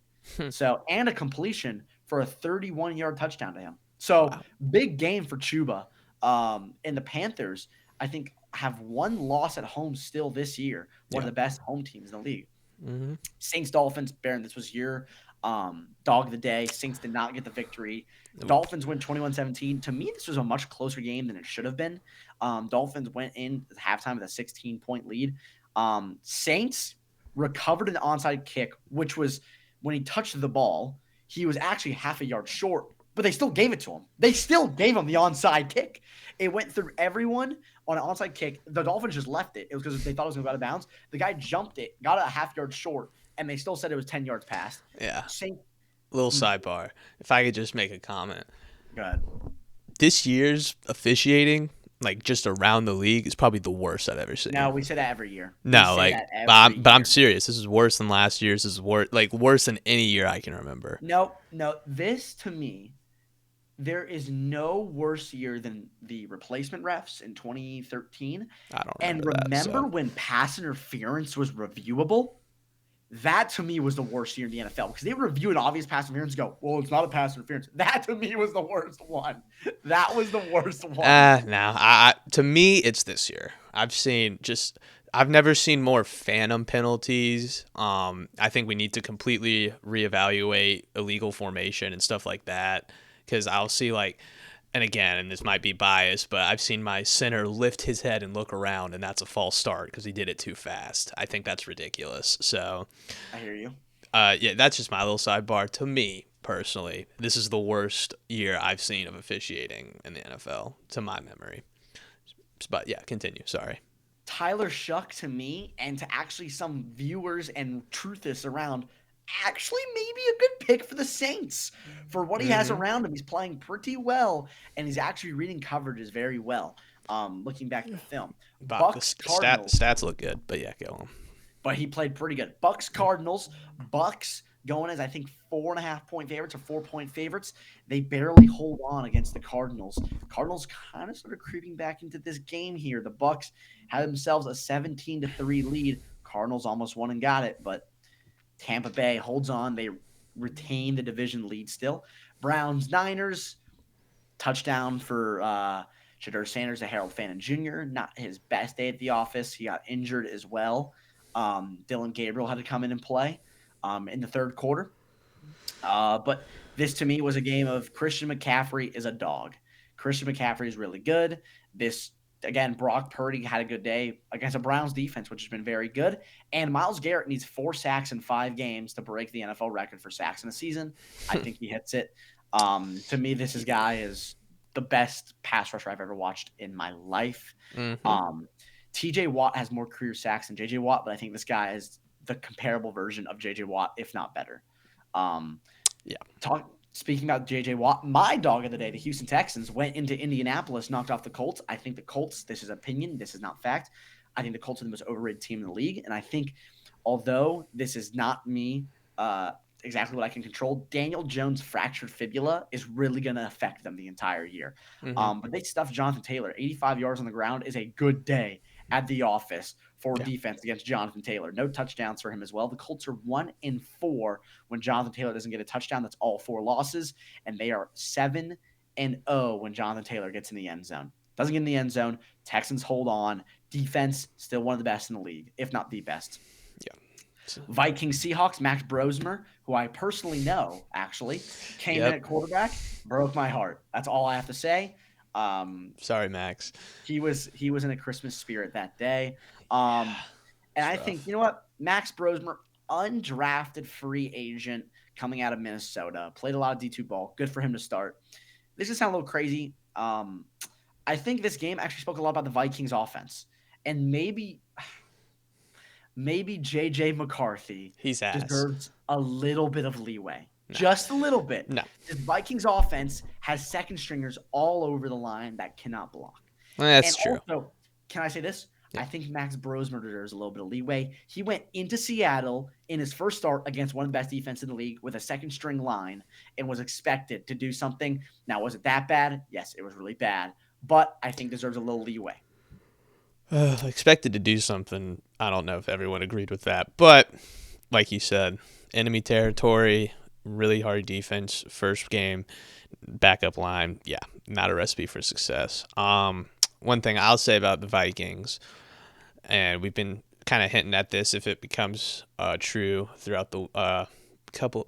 So, and a completion for a 31-yard touchdown to him. So, Wow. big game for Chuba. And the Panthers, I think, have one loss at home still this year, one of Yeah. the best home teams in the league. Mm-hmm. Saints Dolphins, Baron, this was your dog of the day. Saints did not get the victory. Dolphins win 21-17. To me, this was a much closer game than it should have been. Dolphins went in at halftime with a 16-point lead. Saints recovered an onside kick, which was when he touched the ball, he was actually half a yard short, but they still gave it to him. They still gave him the onside kick. It went through everyone on an onside kick. The Dolphins just left it. It was because they thought it was going to go out of bounds. The guy jumped it, got it a half yard short, and they still said it was 10 yards past. Yeah. Saint, Little sidebar. If I could just make a comment. go ahead. This year's officiating, like just around the league, is probably the worst I've ever seen. No, we say that every year. No, We say like, that every but I'm year. serious. This is worse than last year's. This is worse than any year I can remember. No. This, to me, there is no worse year than the replacement refs in 2013. I don't And remember that. remember So. when pass interference was reviewable? That, to me, was the worst year in the NFL because they would review an obvious pass interference and go, well, it's not a pass interference. That, to me, was the worst one. That was the worst one. No. To me, it's this year. I've never seen more phantom penalties. I think we need to completely reevaluate illegal formation and stuff like that because I'll see and this might be biased, but I've seen my center lift his head and look around, and that's a false start because he did it too fast. I think that's ridiculous. So, I hear you. yeah, that's just my little sidebar. To me, personally, this is the worst year I've seen of officiating in the NFL, to my memory. But, yeah, continue. Sorry. Tyler Shuck, to me, and to actually some viewers and truthists around, actually maybe a good pick for the Saints for what he has around him. He's playing pretty well, and he's actually reading coverages very well. Looking back at the film, Bucks Cardinals, Stats look good, but yeah, go on. but he played pretty good. Bucks Cardinals, Bucks going as I think 4.5-point favorites or 4-point favorites. They barely hold on against the Cardinals. Cardinals kind of started creeping back into this game here. The Bucks had themselves a 17-3 lead. Cardinals almost won and got it, but Tampa Bay holds on. They retain the division lead still. Browns, Niners, touchdown for Shadur Sanders to Harold Fannin Jr. Not his best day at the office. He got injured as well. Dylan Gabriel had to come in and play in the third quarter. But this, to me, was a game of Christian McCaffrey is a dog. Christian McCaffrey is really good. Again, Brock Purdy had a good day against a Browns defense, which has been very good. And Myles Garrett needs 4 sacks in 5 games to break the NFL record for sacks in a season. I think he hits it. To me, this guy is the best pass rusher I've ever watched in my life. Mm-hmm. TJ Watt has more career sacks than JJ Watt, but I think this guy is the comparable version of JJ Watt, if not better. Speaking about JJ Watt, my dog of the day, the Houston Texans, went into Indianapolis, knocked off the Colts. I think the Colts, this is opinion, this is not fact. I think the Colts are the most overrated team in the league. And I think, although this is not me exactly what I can control, Daniel Jones' fractured fibula is really going to affect them the entire year. Mm-hmm. But they stuffed Jonathan Taylor. 85 yards on the ground is a good day at the office for defense against Jonathan Taylor. No touchdowns for him as well. The Colts are 1-4 when Jonathan Taylor doesn't get a touchdown. That's all 4 losses. And they are 7-0 when Jonathan Taylor gets in the end zone. Doesn't get in the end zone. Texans hold on. Defense, still one of the best in the league, if not the best. Yeah. Vikings Seahawks, Max Brosmer, who I personally know, actually, came in at quarterback, broke my heart. That's all I have to say. Sorry, Max. He was in a Christmas spirit that day. And I think, you know what? Max Brosmer, undrafted free agent coming out of Minnesota, played a lot of D2 ball. Good for him to start. This is sound a little crazy. I think this game actually spoke a lot about the Vikings offense. And maybe J.J. McCarthy He's ass. deserves a little bit of leeway. Just a little bit. No. This Vikings offense has second stringers all over the line that cannot block. That's And true. also, can I say this? Yeah. I think Max Brosmer deserves a little bit of leeway. He went into Seattle in his first start against one of the best defenses in the league with a second string line and was expected to do something. Now, was it that bad? Yes, it was really bad. But I think deserves a little leeway. Expected to do something. I don't know if everyone agreed with that. But, like you said, enemy territory, really hard defense, first game, backup line. Yeah, not a recipe for success. One thing I'll say about the Vikings, and we've been kind of hinting at this if it becomes true throughout the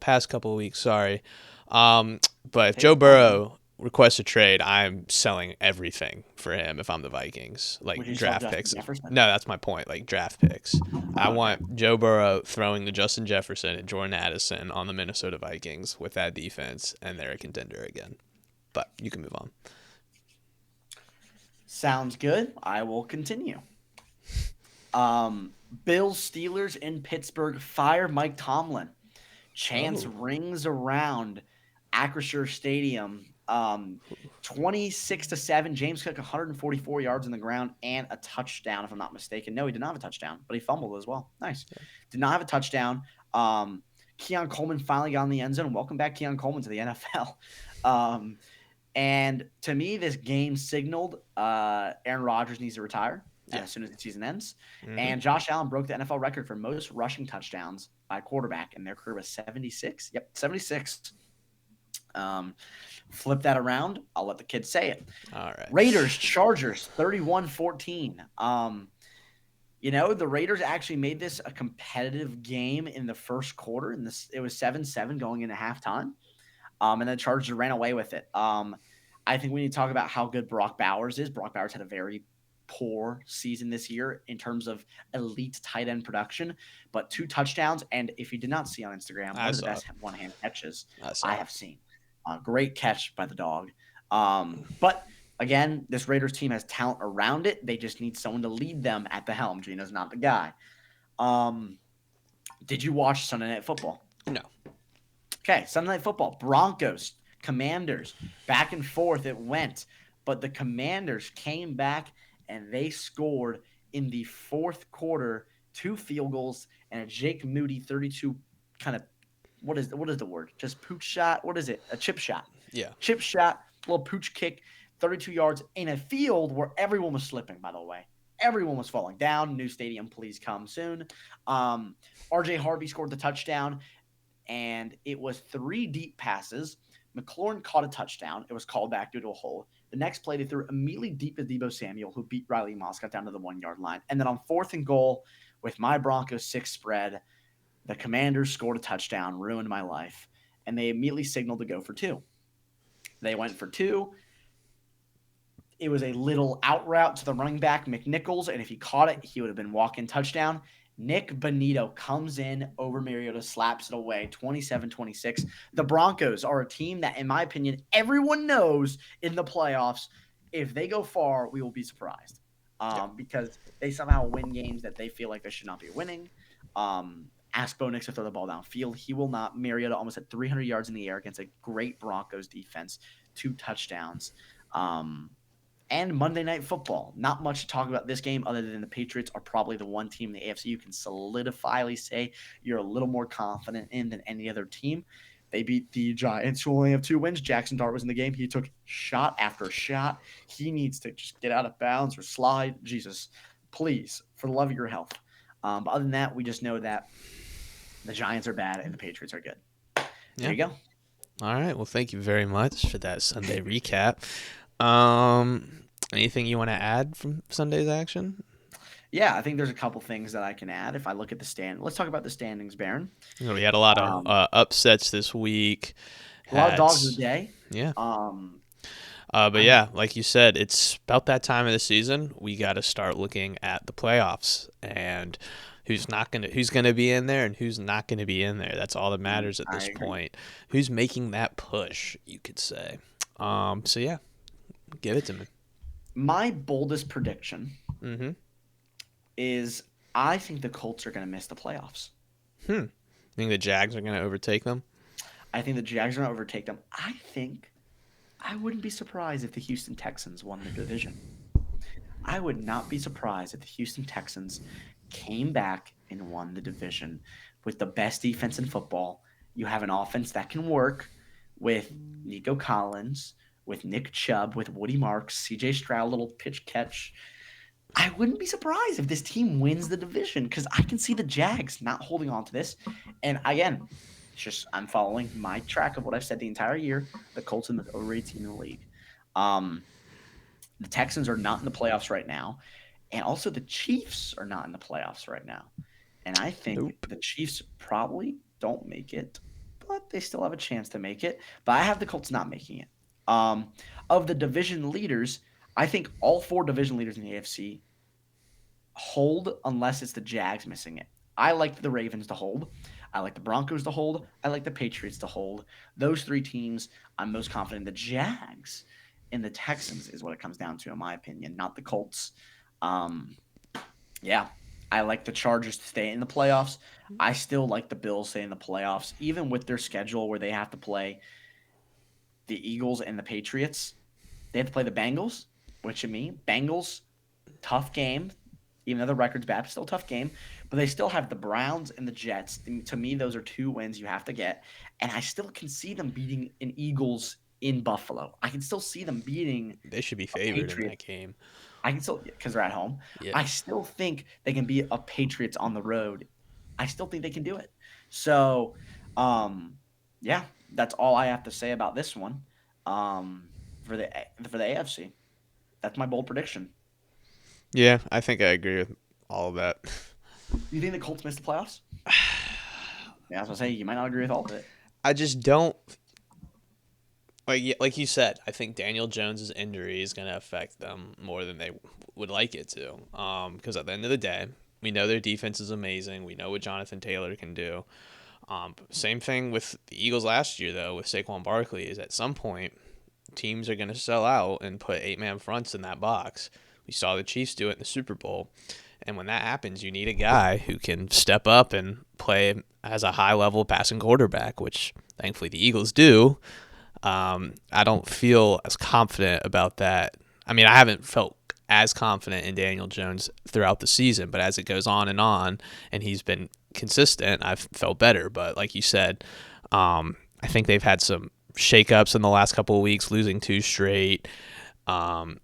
past couple of weeks. Sorry, but if Joe Burrow requests a trade, I'm selling everything for him if I'm the Vikings, like Would you sell draft Justin picks. Jefferson? No, that's my point. Like draft picks. I Okay. want Joe Burrow throwing to Justin Jefferson and Jordan Addison on the Minnesota Vikings with that defense, and they're a contender again. But you can move on. Sounds good. I will continue. Bills Steelers in Pittsburgh fire Mike Tomlin. Chance Oh. rings around Acrisure Stadium. 26-7. James Cook 144 yards on the ground and a touchdown, if I'm not mistaken. No, he did not have a touchdown, but he fumbled as well. Nice. Did not have a touchdown. Keon Coleman finally got in the end zone. Welcome back, Keon Coleman, to the NFL. And to me, this game signaled Aaron Rodgers needs to retire as soon as the season ends. Mm-hmm. And Josh Allen broke the NFL record for most rushing touchdowns by a quarterback, and their career was 76. Yep, 76. Flip that around. I'll let the kids say it. All right. Raiders, Chargers, 31-14. The Raiders actually made this a competitive game in the first quarter, and it was 7-7 going into halftime. And the Chargers ran away with it. I think we need to talk about how good Brock Bowers is. Brock Bowers had a very poor season this year in terms of elite tight end production, but 2 touchdowns. And if you did not see on Instagram, one of the best one-hand catches I have seen. Great catch by the dog. But again, this Raiders team has talent around it. They just need someone to lead them at the helm. Gino's not the guy. Did you watch Sunday Night Football? No. Okay, Sunday Night Football. Broncos, Commanders, back and forth it went. But the Commanders came back and they scored in the fourth quarter 2 field goals and a Jake Moody 32 kind of what is the word? Just pooch shot? What is it? A chip shot. Yeah. Chip shot, little pooch kick, 32 yards in a field where everyone was slipping, by the way. Everyone was falling down. New stadium, please come soon. RJ Harvey scored the touchdown, and it was 3 deep passes. McLaurin caught a touchdown. It was called back due to a hole. The next play, they threw immediately deep to Deebo Samuel, who beat Riley Moss, got down to the 1-yard line. And then on 4th and goal, with my Broncos 6 spread, the Commanders scored a touchdown, ruined my life, and they immediately signaled to go for 2. They went for 2. It was a little out route to the running back, McNichols, and if he caught it, he would have been walk-in touchdown. Nick Bonito comes in over Mariota, slaps it away, 27-26. The Broncos are a team that, in my opinion, everyone knows in the playoffs, if they go far, we will be surprised because they somehow win games that they feel like they should not be winning. Ask Bo Nix to throw the ball downfield. He will not. Mariota almost had 300 yards in the air against a great Broncos defense, 2 touchdowns. And Monday Night Football. Not much to talk about this game other than the Patriots are probably the one team in the AFC you can solidifyly say you're a little more confident in than any other team. They beat the Giants, who only have 2 wins. Jackson Dart was in the game. He took shot after shot. He needs to just get out of bounds or slide. Jesus, please, for the love of your health. But other than that, we just know that the Giants are bad and the Patriots are good. There you go. All right. Well, thank you very much for that Sunday recap. Anything you want to add from Sunday's action? Yeah, I think there's a couple things that I can add. If I look at the let's talk about the standings, Baron. We had a lot of upsets this week. A lot of dogs of the day. Yeah. But yeah, like you said, it's about that time of the season. We got to start looking at the playoffs and who's gonna be in there and who's not gonna be in there. That's all that matters at this point. Who's making that push, you could say. So yeah, give it to me. My boldest prediction is I think the Colts are going to miss the playoffs. Think the Jags are going to overtake them? I think the Jags are going to overtake them. I wouldn't be surprised if the Houston Texans won the division. I would not be surprised if the Houston Texans came back and won the division with the best defense in football. You have an offense that can work with Nico Collins, with Nick Chubb, with Woody Marks, CJ Stroud, little pitch catch. I wouldn't be surprised if this team wins the division because I can see the Jags not holding on to this. And again, it's just I'm following my track of what I've said the entire year. The Colts are the most overrated team in the league. Um, the Texans are not in the playoffs right now. And also, the Chiefs are not in the playoffs right now. And I think Nope. the Chiefs probably don't make it, but they still have a chance to make it. But I have the Colts not making it. Um, of the division leaders, I think all four division leaders in the AFC hold unless it's the Jags missing it. I like the Ravens to hold. I like the Broncos to hold. I like the Patriots to hold. Those three teams, I'm most confident. The Jags and the Texans is what it comes down to, in my opinion, not the Colts. Um, yeah, I like the Chargers to stay in the playoffs. I still like the Bills stay in the playoffs, even with their schedule where they have to play the Eagles and the Patriots. They have to play the Bengals, which to me, Bengals, tough game. Even though the record's bad, still a tough game. But they still have the Browns and the Jets. And to me, those are two wins you have to get. And I still can see them beating an Eagles in Buffalo. I can still see them beating They should be a favored in that Patriots. game. I can still because they're at home. Yeah. I still think they can beat a Patriots on the road. I still think they can do it. So, um, yeah, that's all I have to say about this one. Um, for the AFC, that's my bold prediction. Yeah, I think I agree with all of that. You think the Colts miss the playoffs? Yeah, I was gonna say you might not agree with all of it. I just don't like you said. I think Daniel Jones's injury is going to affect them more than they would like it to. Because at the end of the day, we know their defense is amazing. We know what Jonathan Taylor can do. Same thing with the Eagles last year, though, with Saquon Barkley. Is at some point teams are going to sell out and put 8-man fronts in that box. We saw the Chiefs do it in the Super Bowl. And when that happens, you need a guy who can step up and play as a high level passing quarterback, which thankfully the Eagles do. I don't feel as confident about that. I mean, I haven't felt as confident in Daniel Jones throughout the season, but as it goes on, and he's been consistent, I've felt better. But like you said, I think they've had some shakeups in the last couple of weeks, losing two straight.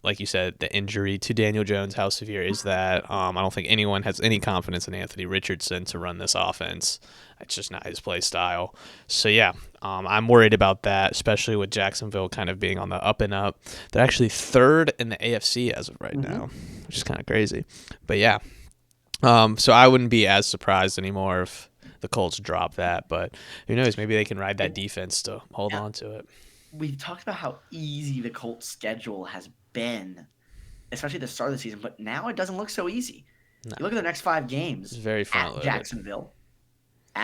Like you said, the injury to Daniel Jones, how severe is that? I don't think anyone has any confidence in Anthony Richardson to run this offense. It's just not his play style. So, yeah, I'm worried about that, especially with Jacksonville kind of being on the up and up. They're actually third in the AFC as of right Mm-hmm. now, which is kind of crazy. But, yeah, so I wouldn't be as surprised anymore if the Colts drop that. But who knows? Maybe they can ride that defense to hold Yeah, on to it. we've talked about how easy the Colts' schedule has been, especially at the start of the season, but now it doesn't look so easy. No, You look at the next five it's games very front at loaded.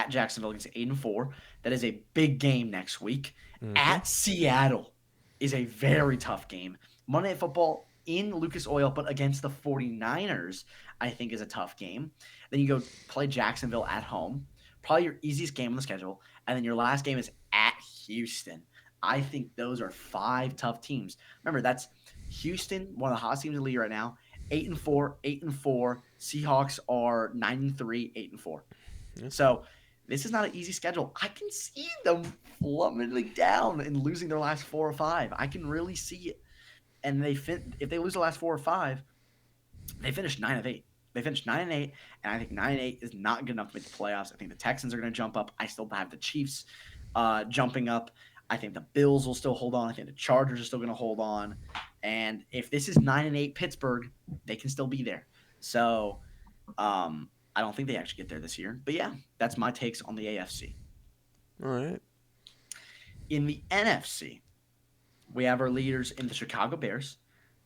Jacksonville against 8-4. That is a big game next week. Mm-hmm. At Seattle is a very tough game. Monday Night Football in Lucas Oil, but against the 49ers, I think is a tough game. Then you go play Jacksonville at home, probably your easiest game on the schedule. And then your last game is at Houston. I think those are five tough teams. Remember, that's Houston, one of the hottest teams in the league right now. 8-4, 8-4. Seahawks are 9-3, 8-4. Yeah. So this is not an easy schedule. I can see them plummeting down and losing their last four or five. I can really see it. And if they lose the last four or five, they finish 9-8. They finished 9-8, and I think 9-8 is not good enough to make the playoffs. I think the Texans are going to jump up. I still have the Chiefs jumping up. I think the Bills will still hold on. I think the Chargers are still going to hold on. And if this is 9-8 Pittsburgh, they can still be there. So I don't think they actually get there this year. But yeah, that's my takes on the AFC. All right. In the NFC, we have our leaders in the Chicago Bears,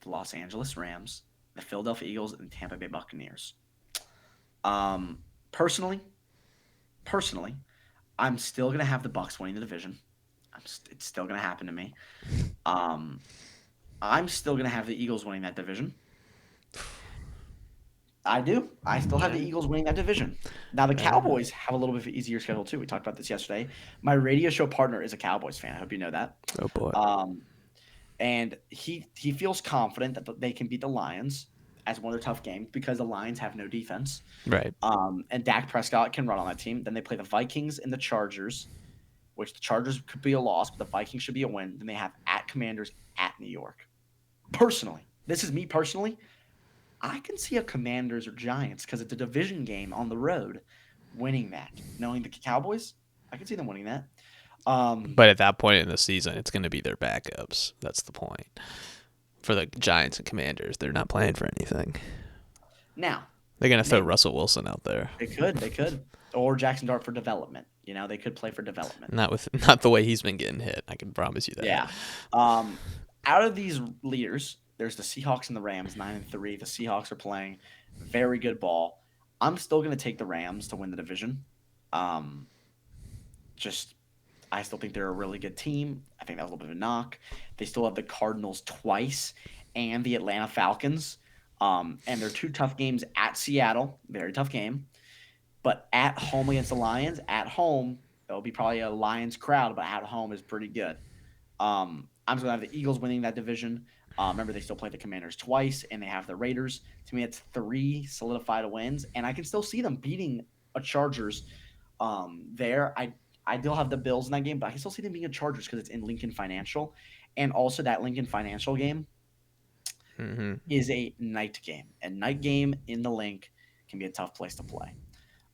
the Los Angeles Rams, the Philadelphia Eagles, and the Tampa Bay Buccaneers. Um, personally, I'm still gonna have the Bucks winning the division. It's still gonna happen to me. Um, I'm still gonna have the Eagles winning that division. I do. I still have the Alright. Eagles winning that division. Now the Fair enough. Cowboys have a little bit of an easier schedule too. We talked about this yesterday. My radio show partner is a Cowboys fan. I hope you know that. Oh boy. Um, and he feels confident that they can beat the Lions as one of their tough games because the Lions have no defense. Right. And Dak Prescott can run on that team. Then they play the Vikings and the Chargers, which the Chargers could be a loss, but the Vikings should be a win. Then they have at Commanders at New York. Personally, this is me personally. I can see a Commanders or Giants because it's a division game on the road winning that. Knowing the Cowboys, I can see them winning that. But at that point in the season, it's going to be their backups. That's the point. For the Giants and Commanders, they're not playing for anything. Now, They're going to throw Russell Wilson out there. they could. Or Jackson Dart for development. They could play for development. Not the way he's been getting hit. I can promise you that. Yeah. Out of these leaders, there's the Seahawks and the Rams, 9-3. The Seahawks are playing very good ball. I'm still going to take the Rams to win the division. I still think they're a really good team. I think that was a little bit of a knock. They still have the Cardinals twice and the Atlanta Falcons. And they're two tough games at Seattle. Very tough game. But at home against the Lions, at home, there'll be probably a Lions crowd, but at home is pretty good. I'm just going to have the Eagles winning that division. Remember, they still play the Commanders twice, and they have the Raiders. To me, it's 3 solidified wins, and I can still see them beating a Chargers there. I still have the Bills in that game, but I can still see them being a Chargers because it's in Lincoln Financial. And also that Lincoln Financial game is a night game. And night game in the Link can be a tough place to play.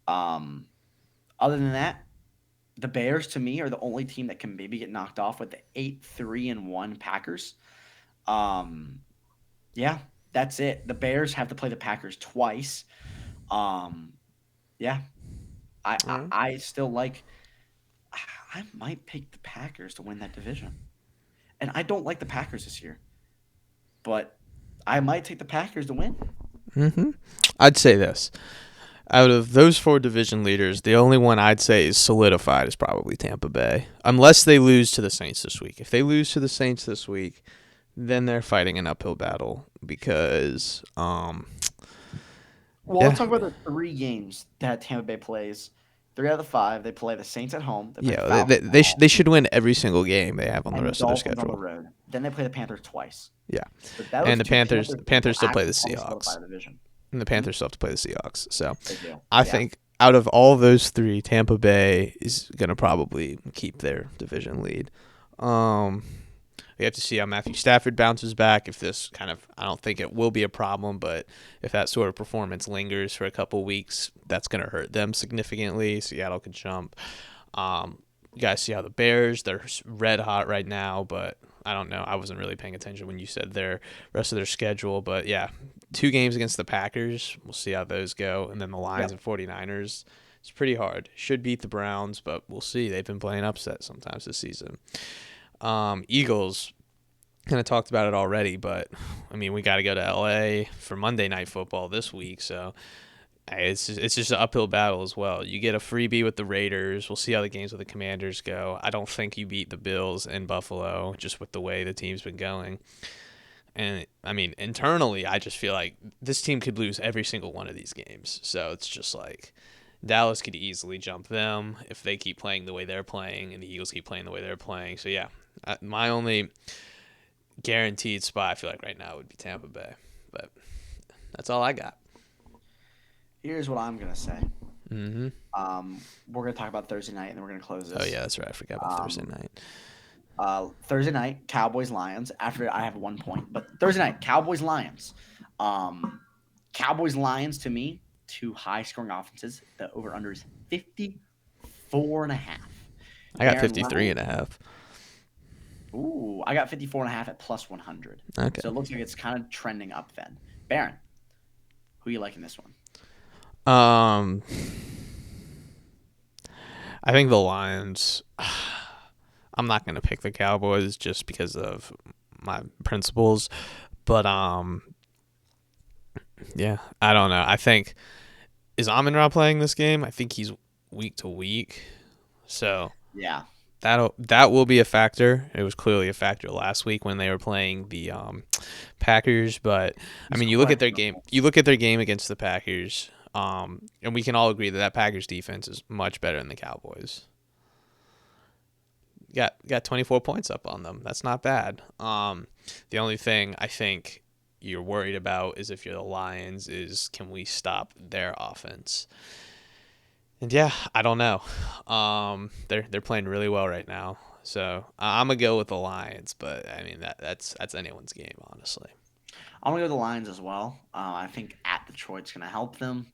Other than that, the Bears, to me, are the only team that can maybe get knocked off with the 8-3-1 Packers. Yeah, that's it. The Bears have to play the Packers twice. Yeah, I still like. I might pick the Packers to win that division, and I don't like the Packers this year, but I might take the Packers to win. I'd say this. Out of those 4 division leaders, the only one I'd say is solidified is probably Tampa Bay, unless they lose to the Saints this week. If they lose to the Saints this week, then they're fighting an uphill battle because Let's talk about the 3 games that Tampa Bay plays. 3 out of the 5, they play the Saints at home. They should win every single game they have on the rest of their Dolphins schedule. on the road. Then they play the Panthers twice. Yeah, So and the Panthers still play the actually solidify Seahawks, the division. and the Panthers still have to play the Seahawks. So They do. I think out of all those 3, Tampa Bay is gonna probably keep their division lead. We have to see how Matthew Stafford bounces back. If this I don't think it will be a problem, but if that sort of performance lingers for a couple weeks, that's going to hurt them significantly. Seattle could jump. You guys see how the Bears, they're red hot right now, but I don't know. I wasn't really paying attention when you said their rest of their schedule. But yeah, 2 games against the Packers. We'll see how those go. And then the Lions and 49ers. It's pretty hard. Should beat the Browns, but we'll see. They've been playing upset sometimes this season. Eagles, kind of talked about it already, but I mean, we got to go to LA for Monday Night Football this week, so it's just an uphill battle as well. You get a freebie with the Raiders. We'll see how the games with the Commanders go. I don't think you beat the Bills in Buffalo just with the way the team's been going. And I mean, internally, I just feel like this team could lose every single one of these games. So it's just like Dallas could easily jump them if they keep playing the way they're playing and the Eagles keep playing the way they're playing. So yeah, my only guaranteed spot I feel like right now would be Tampa Bay. But that's all I got. Here's what I'm gonna say. We're gonna talk about Thursday night, and then we're gonna close this. Oh yeah, that's right. I forgot about Thursday night. Thursday night, Cowboys Lions. After I have 1 point, but Thursday night, Cowboys Lions. Cowboys Lions to me, 2 high scoring offenses. The over under is 54.5. I got 53.5. Ooh, I got 54.5 at plus 100. Okay. So it looks like it's kind of trending up then. Baron, who you like in this one? I think the Lions. I'm not going to pick the Cowboys just because of my principles, but yeah, I don't know. I think is Amon-Ra playing this game? I think he's week to week, so Yeah. That will be a factor. It was clearly a factor last week when they were playing the Packers. But I mean, you look at their game. You look at their game against the Packers, and we can all agree that Packers defense is much better than the Cowboys. Got 24 points up on them. That's not bad. The only thing I think you're worried about is if you're the Lions is can we stop their offense? And yeah, I don't know. They're playing really well right now, so I'm gonna go with the Lions. But I mean that's anyone's game, honestly. I'm gonna go with the Lions as well. I think at Detroit's gonna help them,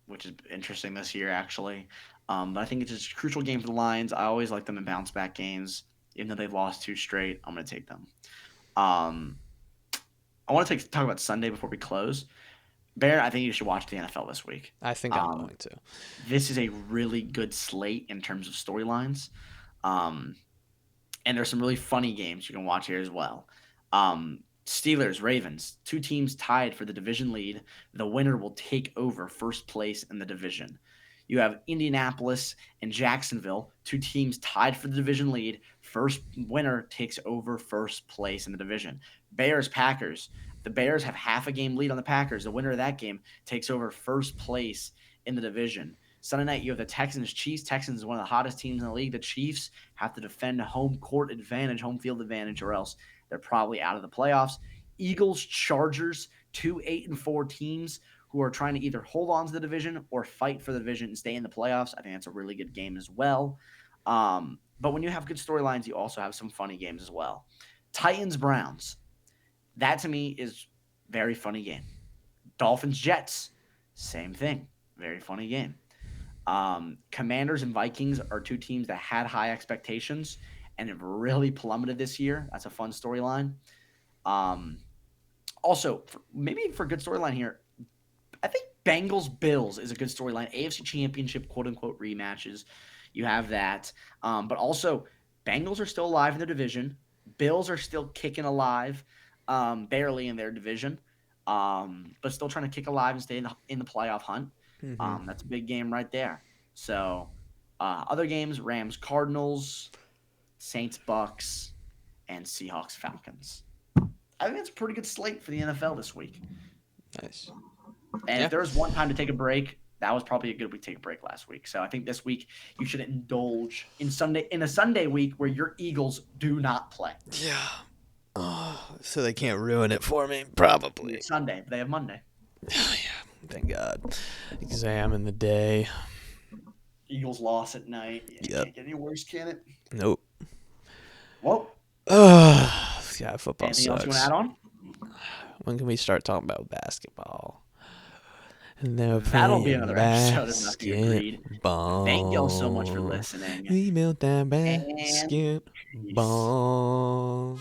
which is interesting this year actually. But I think it's just a crucial game for the Lions. I always like them in bounce back games, even though they've lost 2 straight. I'm gonna take them. Um, I want to talk about Sunday before we close. Bear, I think you should watch the NFL this week. I think I'm going to. This is a really good slate in terms of storylines. And there's some really funny games you can watch here as well. Steelers, Ravens, 2 teams tied for the division lead. The winner will take over first place in the division. You have Indianapolis and Jacksonville, 2 teams tied for the division lead. First winner takes over first place in the division. Bears, Packers. The Bears have half a game lead on the Packers. The winner of that game takes over first place in the division. Sunday night, you have the Texans, Chiefs. Texans is one of the hottest teams in the league. The Chiefs have to defend home court advantage, home field advantage, or else they're probably out of the playoffs. Eagles, Chargers, 2 8-4 teams who are trying to either hold on to the division or fight for the division and stay in the playoffs. I think that's a really good game as well. But when you have good storylines, you also have some funny games as well. Titans, Browns. That to me is very funny game. Dolphins, Jets. Same thing. Very funny game. Commanders and Vikings are 2 teams that had high expectations and have really plummeted this year. That's a fun storyline. Also, maybe for a good storyline here, I think Bengals-Bills is a good storyline. AFC Championship, quote-unquote, rematches. You have that. But also, Bengals are still alive in their division. Bills are still kicking alive, barely in their division, but still trying to kick alive and stay in the playoff hunt. Mm-hmm. That's a big game right there. So, other games, Rams-Cardinals, Saints-Bucks, and Seahawks-Falcons. I think that's a pretty good slate for the NFL this week. Nice. And if there was one time to take a break, that was probably a good week to take a break last week. So I think this week you should indulge in a Sunday week where your Eagles do not play. Yeah. Oh, so they can't ruin it for me, probably. It's Sunday, but they have Monday. Oh, yeah. Thank God. Exam in the day. Eagles loss at night. Yep. Can't get any worse, can it? Nope. Well, yeah, football anything sucks. else you want to add on? When can we start talking about basketball? And they're That'll be playing another episode of Nothing Agreed. basketball. Thank y'all so much for listening. We built that And basketball.